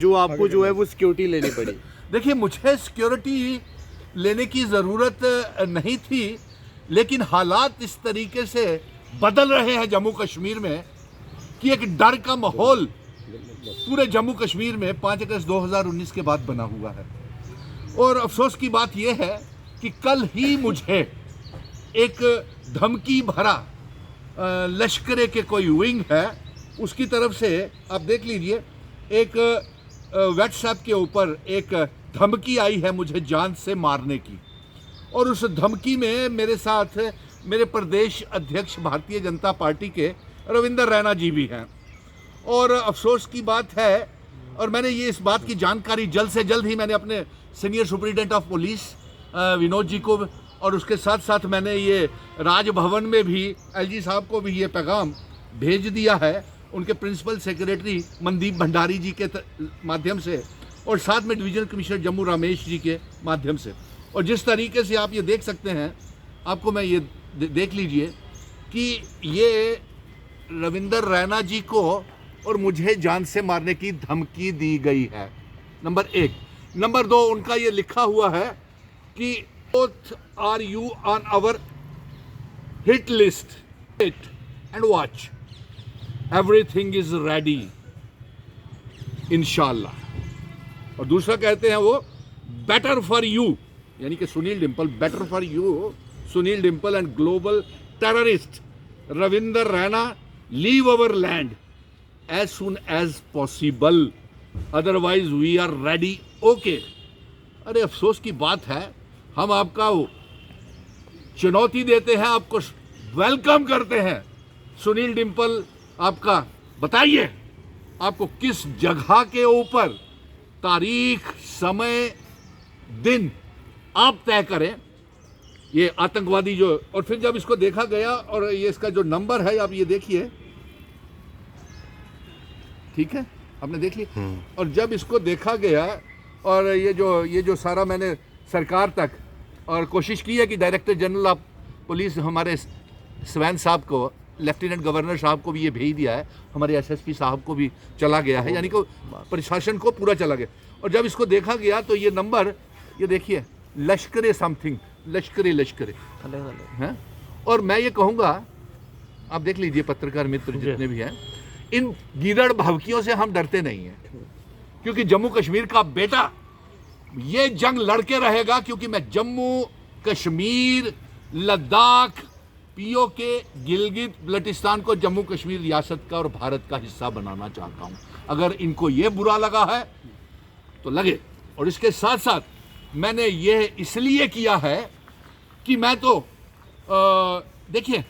जो आपको जो है वो सिक्योरिटी लेनी पड़ी। देखिए, मुझे सिक्योरिटी लेने की ज़रूरत नहीं थी, लेकिन हालात इस तरीके से बदल रहे हैं जम्मू कश्मीर में कि एक डर का माहौल पूरे जम्मू कश्मीर में 5 अगस्त 2019 के बाद बना हुआ है। और अफसोस की बात यह है कि कल ही मुझे एक धमकी भरा लश्करे के कोई विंग है उसकी तरफ से, आप देख लीजिए, एक व्हाट्सएप के ऊपर एक धमकी आई है मुझे जान से मारने की। और उस धमकी में मेरे साथ मेरे प्रदेश अध्यक्ष भारतीय जनता पार्टी के रविंदर रैना जी भी हैं। और अफसोस की बात है, और मैंने ये इस बात की जानकारी जल्द से जल्द ही मैंने अपने senior superintendent of police Vinod ji को, और उसके साथ साथ मैंने ये राजभवन में भी एलजी साहब को भी ये पैगाम भेज दिया है, उनके प्रिंसिपल सेक्रेटरी मनदीप भंडारी जी के माध्यम से, और साथ में डिवीजनल कमिश्नर जम्मू रमेश जी के माध्यम से। और जिस तरीके से आप ये देख सकते हैं, आपको मैं ये देख लीजिए कि ये रविंदर रैना जी को और मुझे जान से मारने की धमकी दी गई है, नंबर 1। नंबर 2, उनका ये लिखा हुआ है कि both are you on our hit list, wait and watch, everything is ready इंशाल्लाह। और दूसरा कहते हैं वो बेटर फॉर यू, यानी कि Sunil Dimple, better for you Sunil Dimple and global terrorist Ravinder Raina leave our land as soon as possible, otherwise we are ready, okay. अरे अफसोस की बात है, हम आपका चुनौती देते हैं, आपको वेलकम करते हैं। सुनील डिम्पल, आपका बताइए आपको किस जगह के ऊपर, तारीख, समय, दिन आप तय करें, ये आतंकवादी जो। और फिर जब इसको देखा गया, और ये इसका जो नंबर है आप ये देखिए, ठीक है, आपने देख लिया। और जब इसको देखा गया, और ये जो सारा मैंने सरकार तक और कोशिश की है कि डायरेक्टर जनरल ऑफ पुलिस हमारे स्वैन साहब को, लेफ्टिनेंट गवर्नर साहब को भी ये भेज दिया है, हमारे एसएसपी साहब को भी चला गया है, यानी कि प्रशासन को पूरा चला गया। और जब इसको देखा गया तो ये नंबर, ये देखिए, लश्करे समथिंग, लश्करे हैं। और मैं ये कहूँगा, आप देख लीजिए पत्रकार मित्र जितने भी हैं, इन गीदड़ भवकियों से हम डरते नहीं हैं, क्योंकि जम्मू कश्मीर का बेटा ये जंग लड़के रहेगा, क्योंकि मैं जम्मू कश्मीर, लद्दाख, पीओके, गिलगित बल्टिस्तान को जम्मू कश्मीर रियासत का और भारत का हिस्सा बनाना चाहता हूं। अगर इनको ये बुरा लगा है तो लगे। और इसके साथ साथ मैंने ये इसलिए किया है कि मैं तो देखिए,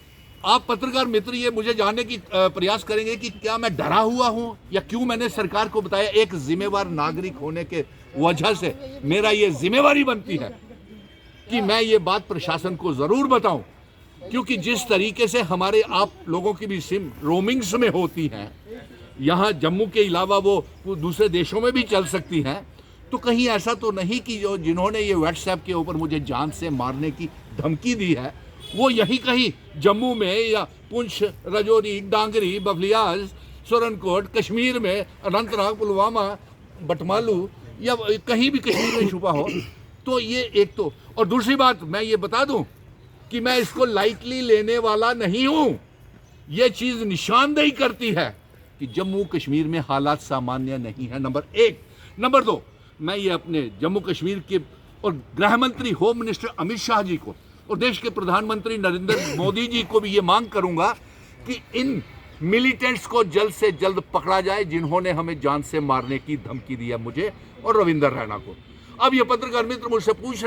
आप पत्रकार मित्र ये मुझे जानने की प्रयास करेंगे कि क्या मैं डरा हुआ हूं या क्यों मैंने सरकार को बताया। एक जिम्मेवार नागरिक होने के वजह से मेरा ये जिम्मेवारी बनती है कि मैं ये बात प्रशासन को जरूर बताऊं, क्योंकि जिस तरीके से हमारे आप लोगों की भी सिम रोमिंग्स में होती हैं, यहाँ जम्मू के अलावा वो दूसरे देशों में भी चल सकती हैं, तो कहीं ऐसा तो नहीं कि जो जिन्होंने ये व्हाट्सएप के ऊपर मुझे जान से मारने की धमकी दी है वो यहीं कहीं जम्मू में या पुंछ, राजौरी, डांगरी, बफलियाज, सोरनकोट, कश्मीर में, अनंतनाग, पुलवामा, बटमालू या कहीं भी कश्मीर में छुपा हो। तो ये एक तो, और दूसरी बात मैं ये बता दूं कि मैं इसको लाइटली लेने वाला नहीं हूं। ये चीज निशानदेही करती है कि जम्मू कश्मीर में हालात सामान्य नहीं है, नंबर 1। नंबर 2, मैं ये अपने जम्मू कश्मीर के और गृह मंत्री, होम मिनिस्टर अमित शाह जी को और देश के प्रधानमंत्री नरेंद्र मोदी जी को भी ये मांग करूंगा कि इन मिलिटेंट्स को जल्द से जल्द पकड़ा जाए जिन्होंने हमें जान से मारने की धमकी दी है, मुझे और रविंदर रैना को। अब ये पत्रकार मित्र मुझसे पूछ